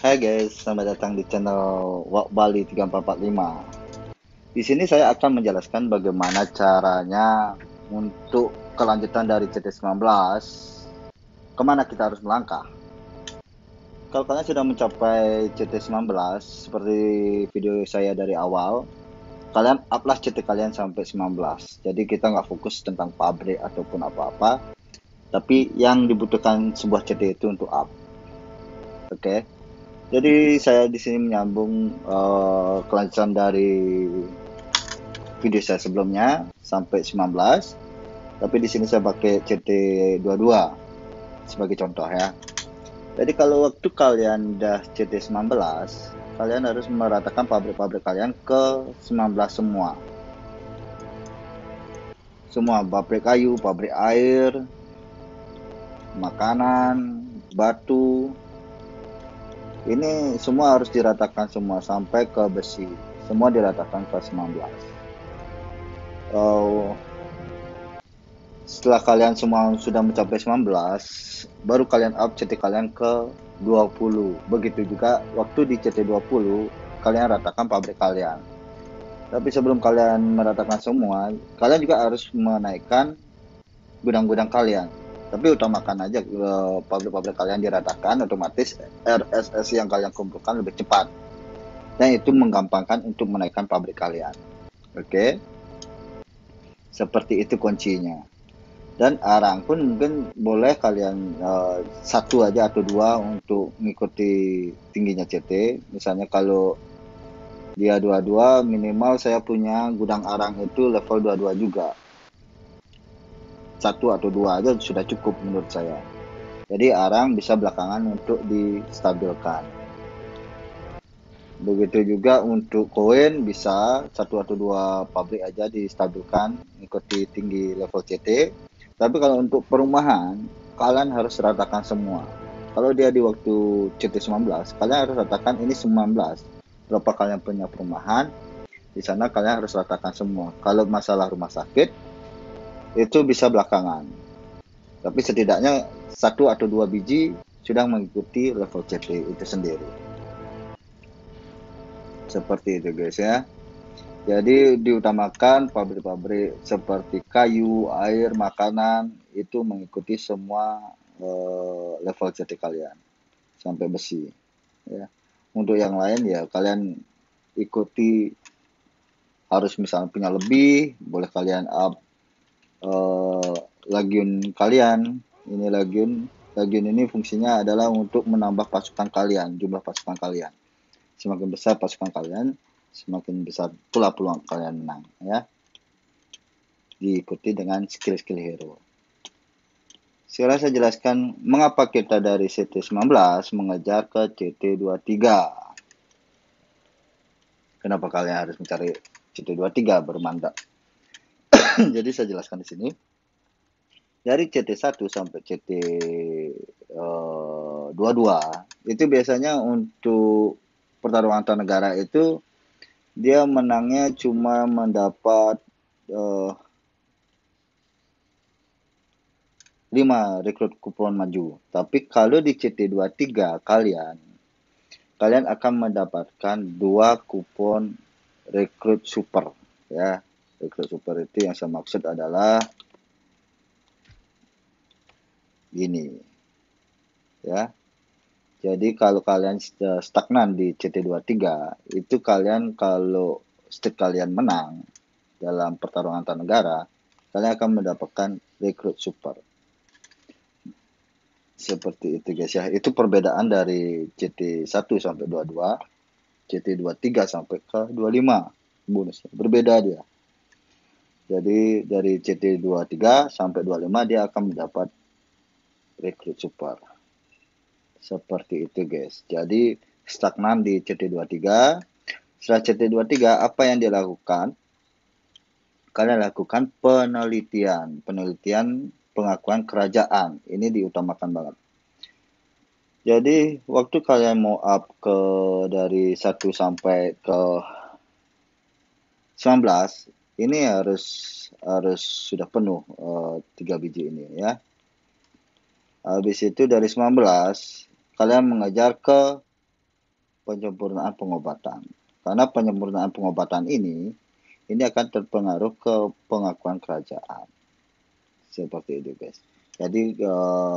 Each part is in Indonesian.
Hai guys, selamat datang di channel Wak Bali 3445. Di sini saya akan menjelaskan bagaimana caranya untuk kelanjutan dari CT19, kemana kita harus melangkah. Kalau kalian sudah mencapai CT19, seperti video saya dari awal, kalian uplah CT kalian sampai 19. Jadi kita nggak fokus tentang pabrik ataupun apa-apa, tapi yang dibutuhkan sebuah CT itu untuk up. Oke. Jadi saya di sini menyambung kelanjutan dari video saya sebelumnya sampai 19, tapi di sini saya pakai CT22 sebagai contoh ya. Jadi kalau waktu kalian udah CT19, kalian harus meratakan pabrik-pabrik kalian ke 19 semua. Semua pabrik kayu, pabrik air, makanan, batu, ini semua harus diratakan semua sampai ke besi. Semua diratakan ke 19. Setelah kalian semua sudah mencapai 19, baru kalian up CT kalian ke 20. Begitu juga waktu di CT 20, kalian ratakan pabrik kalian. Tapi sebelum kalian meratakan semua, kalian juga harus menaikkan gudang-gudang kalian. Tapi utamakan aja pabrik-pabrik kalian diratakan, otomatis RSS yang kalian kumpulkan lebih cepat. Dan itu menggampangkan untuk menaikkan pabrik kalian. Oke? Seperti itu kuncinya. Dan arang pun mungkin boleh kalian satu aja atau dua untuk mengikuti tingginya CT. Misalnya kalau dia 22, minimal saya punya gudang arang itu level 22 juga. Satu atau dua aja sudah cukup menurut saya. Jadi arang bisa belakangan untuk distabilkan. Begitu juga untuk koin bisa satu atau dua pabrik aja distabilkan mengikuti tinggi level CT. Tapi kalau untuk perumahan, kalian harus ratakan semua. Kalau dia di waktu CT 19, kalian harus ratakan ini 19. Berapa kalian punya perumahan, di sana kalian harus ratakan semua. Kalau masalah rumah sakit, itu bisa belakangan. Tapi setidaknya satu atau dua biji sudah mengikuti level CT itu sendiri. Seperti itu guys ya. Jadi diutamakan pabrik-pabrik seperti kayu, air, makanan itu mengikuti semua level CT kalian sampai besi. Ya. Untuk yang lain ya kalian ikuti, harus misalnya punya lebih, boleh kalian up legiun kalian. Ini legiun ini fungsinya adalah untuk menambah pasukan kalian, jumlah pasukan kalian. Semakin besar pasukan kalian, semakin besar pula peluang kalian menang ya. Diikuti dengan skill-skill hero. Sekarang saya jelaskan mengapa kita dari CT19 mengejar ke CT23. Kenapa kalian harus mencari CT23 bermandat? Jadi saya jelaskan di sini. Dari CT1 sampai CT22 itu biasanya untuk pertarungan antar negara itu dia menangnya cuma mendapat 5 rekrut kupon maju. Tapi kalau di CT23 kalian akan mendapatkan 2 kupon rekrut super ya. Rekrut super itu yang saya maksud adalah gini ya. Jadi kalau kalian stagnan di CT23, itu kalian kalau state kalian menang dalam pertarungan antar negara, kalian akan mendapatkan rekrut super. Seperti itu guys ya. Itu perbedaan dari CT1 sampai 22, CT23 sampai ke 25 bonusnya. Berbeda dia. Jadi dari CT23 sampai 25 dia akan mendapat rekrut super. Seperti itu guys. Jadi stagnan di CT23. Setelah CT23 apa yang dilakukan? Kalian lakukan penelitian. Penelitian pengakuan kerajaan. Ini diutamakan banget. Jadi waktu kalian mau up ke dari 1 sampai ke 19, ini harus sudah penuh 3 biji ini ya. Habis itu dari 19 kalian mengejar ke penyempurnaan pengobatan. Karena penyempurnaan pengobatan ini akan terpengaruh ke pengakuan kerajaan. Seperti itu, guys. Jadi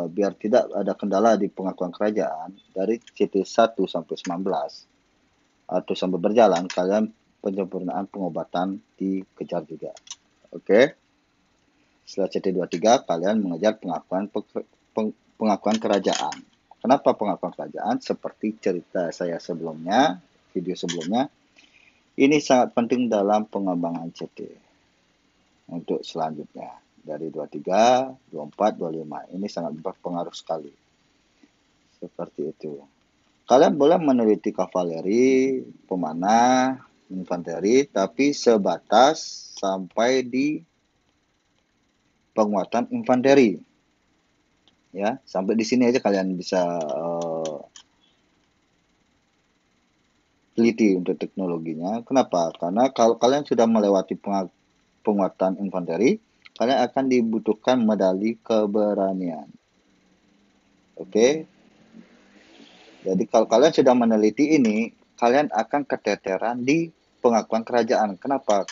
biar tidak ada kendala di pengakuan kerajaan dari CT1 sampai 19 atau sampai berjalan, kalian penyempurnaan pengobatan dikejar juga. Oke. Setelah CT23 kalian mengejar pengakuan kerajaan. Kenapa pengakuan kerajaan? Seperti cerita saya sebelumnya, video sebelumnya, ini sangat penting dalam pengembangan CT untuk selanjutnya. Dari 23, 24, 25. Ini sangat berpengaruh sekali. Seperti itu. Kalian boleh meneliti kavaleri, pemanah, infanteri, tapi sebatas sampai di penguatan infanteri. Ya, sampai di sini aja kalian bisa teliti untuk teknologinya. Kenapa? Karena kalau kalian sudah melewati penguatan infanteri, kalian akan dibutuhkan medali keberanian. Oke. Jadi kalau kalian sudah meneliti ini, kalian akan keteteran di pengakuan kerajaan. Kenapa?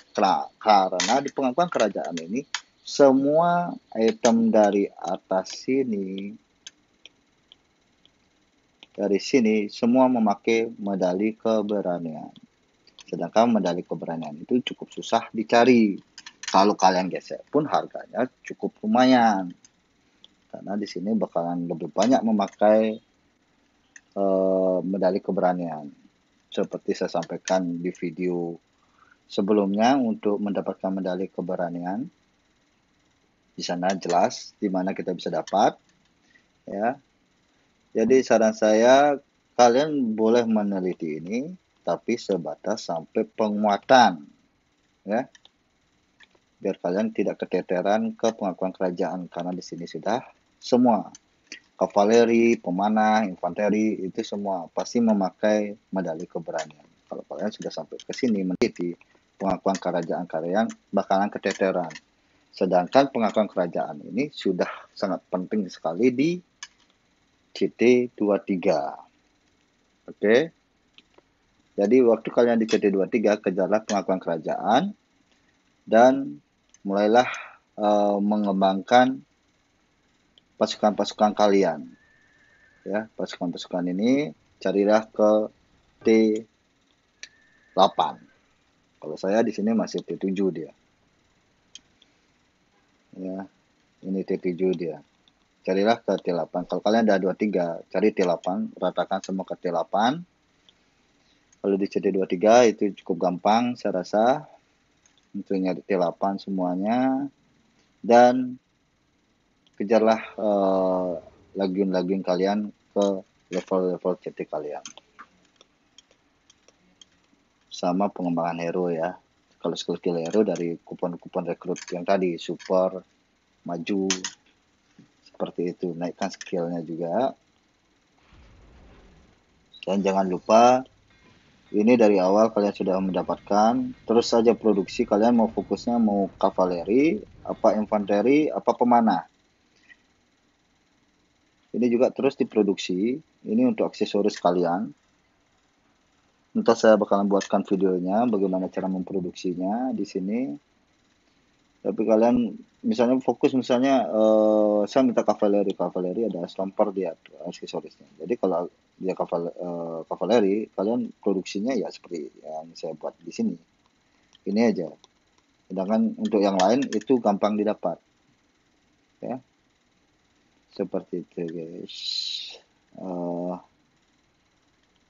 Karena di pengakuan kerajaan ini, semua item dari atas sini, dari sini, semua memakai medali keberanian. Sedangkan medali keberanian itu cukup susah dicari. Kalau kalian gesek pun harganya cukup lumayan. Karena di sini bakalan lebih banyak memakai medali keberanian. Seperti saya sampaikan di video sebelumnya, untuk mendapatkan medali keberanian, di sana jelas di mana kita bisa dapat, ya. Jadi saran saya, kalian boleh meneliti ini, tapi sebatas sampai penguatan, ya. Biar kalian tidak keteteran ke pengakuan kerajaan, karena di sini sudah semua kavaleri, pemanah, infanteri, itu semua pasti memakai medali keberanian. Kalau kalian sudah sampai ke sini meneliti pengakuan kerajaan, kalian bakalan keteteran. Sedangkan pengakuan kerajaan ini sudah sangat penting sekali di CT23. Oke. Jadi waktu kalian di CT23, kejarlah pengakuan kerajaan dan mulailah mengembangkan pasukan-pasukan kalian. Ya, pasukan-pasukan ini carilah ke T8. Kalau saya di sini masih T7 dia. Ya, ini T7 dia. Carilah ke T8. Kalau kalian ada 23, cari T8, ratakan semua ke T8. Kalau di CT23 itu cukup gampang saya rasa untuk nyari T8 semuanya, dan kejarlah lagian-lagian kalian ke level-level CT kalian. Sama pengembangan hero ya. Kalau skill hero dari kupon-kupon rekrut yang tadi, super, maju, seperti itu. Naikkan skillnya juga. Dan jangan lupa, ini dari awal kalian sudah mendapatkan, terus saja produksi. Kalian mau fokusnya mau kavaleri, apa infanteri, apa pemanah. Ini juga terus diproduksi. Ini untuk aksesoris kalian. Entah saya bakalan buatkan videonya bagaimana cara memproduksinya di sini. Tapi kalian misalnya fokus, misalnya saya minta kavaleri ada stomper dia aksesorisnya. Jadi kalau dia kavaleri, kalian produksinya ya seperti yang saya buat di sini. Ini aja. Sedangkan untuk yang lain itu gampang didapat. Ya. Seperti itu, guys.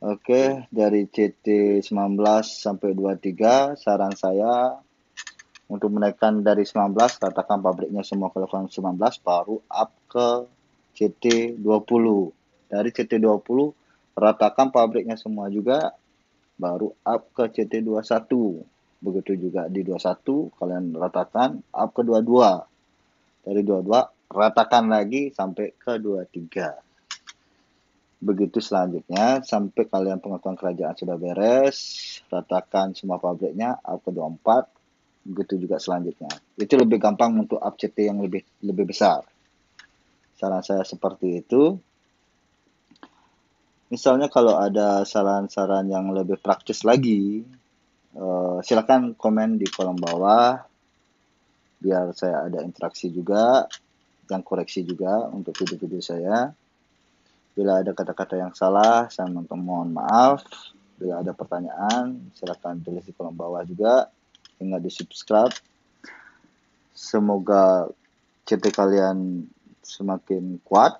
Oke, dari CT19 sampai 23, saran saya untuk menaikkan dari 19, katakan pabriknya semua ke level 19, baru up ke CT20. Dari CT20, ratakan pabriknya semua juga, baru up ke CT21. Begitu juga di 21, kalian ratakan up ke 22. Dari 22, ratakan lagi sampai ke 23. Begitu selanjutnya sampai kalian pengakuan kerajaan sudah beres, ratakan semua pabriknya up ke 24. Begitu juga selanjutnya. Itu lebih gampang untuk up CT yang lebih besar. Saran saya seperti itu. Misalnya kalau ada saran-saran yang lebih praktis lagi, silakan komen di kolom bawah biar saya ada interaksi juga, yang koreksi juga untuk video-video saya. Bila ada kata-kata yang salah, saya mohon maaf. Bila ada pertanyaan, silakan tulis di kolom bawah juga. Ingat di subscribe. Semoga CT kalian semakin kuat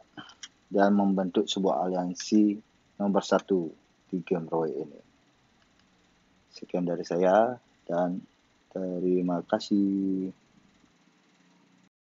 dan membentuk sebuah aliansi nomor satu di game Roy ini. Sekian dari saya dan terima kasih.